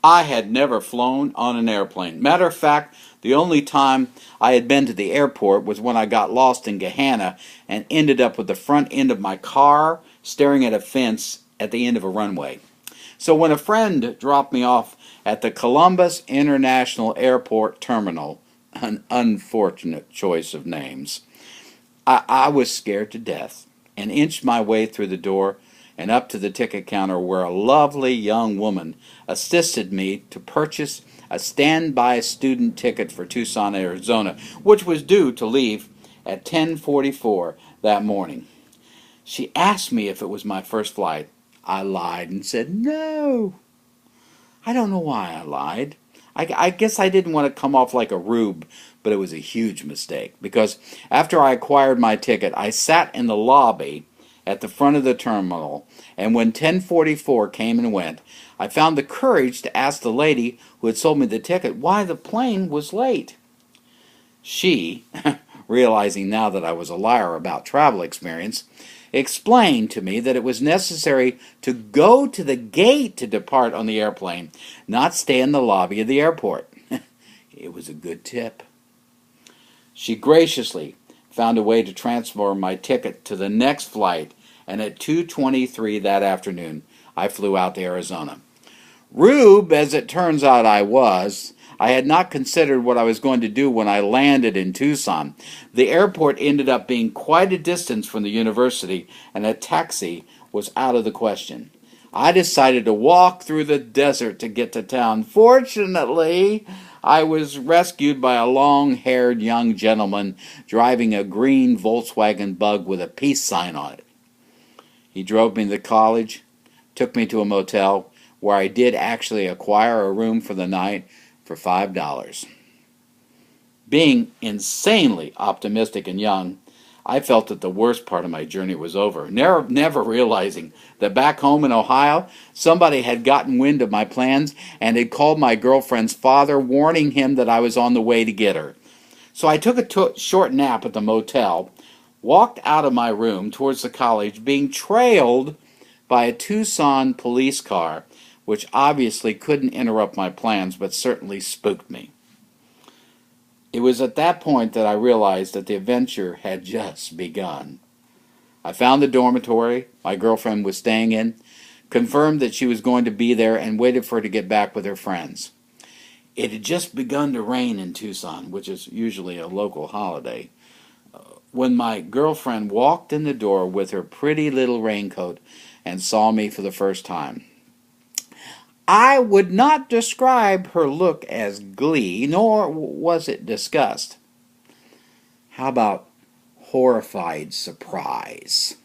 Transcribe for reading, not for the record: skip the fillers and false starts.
I had never flown on an airplane. Matter of fact, the only time I had been to the airport was when I got lost in Gahanna and ended up with the front end of my car staring at a fence at the end of a runway. So when a friend dropped me off at the Columbus International Airport Terminal, an unfortunate choice of names, I was scared to death and inched my way through the door and up to the ticket counter where a lovely young woman assisted me to purchase a standby student ticket for Tucson, Arizona, which was due to leave at 10:44 that morning. She asked me if it was my first flight. I lied and said no. I don't know why I lied. I guess I didn't want to come off like a rube, but it was a huge mistake because after I acquired my ticket, I sat in the lobby at the front of the terminal, and when 10:44 came and went, I found the courage to ask the lady who had sold me the ticket why the plane was late. She, realizing now that I was a liar about travel experience, explained to me that it was necessary to go to the gate to depart on the airplane, not stay in the lobby of the airport. It was a good tip. She graciously found a way to transfer my ticket to the next flight, and at 2:23 that afternoon, I flew out to Arizona. Rube, as it turns out I had not considered what I was going to do when I landed in Tucson. The airport ended up being quite a distance from the university, and a taxi was out of the question. I decided to walk through the desert to get to town. Fortunately, I was rescued by a long-haired young gentleman driving a green Volkswagen Bug with a peace sign on it. He drove me to college, took me to a motel, where I did actually acquire a room for the night for $5. Being insanely optimistic and young, I felt that the worst part of my journey was over, never realizing that back home in Ohio, somebody had gotten wind of my plans and had called my girlfriend's father, warning him that I was on the way to get her. So I took a short nap at the motel, walked out of my room towards the college, being trailed by a Tucson police car, which obviously couldn't interrupt my plans but certainly spooked me. It was at that point that I realized that the adventure had just begun. I found the dormitory my girlfriend was staying in, confirmed that she was going to be there, and waited for her to get back with her friends. It had just begun to rain in Tucson, which is usually a local holiday, when my girlfriend walked in the door with her pretty little raincoat and saw me for the first time. I would not describe her look as glee, nor was it disgust. How about horrified surprise?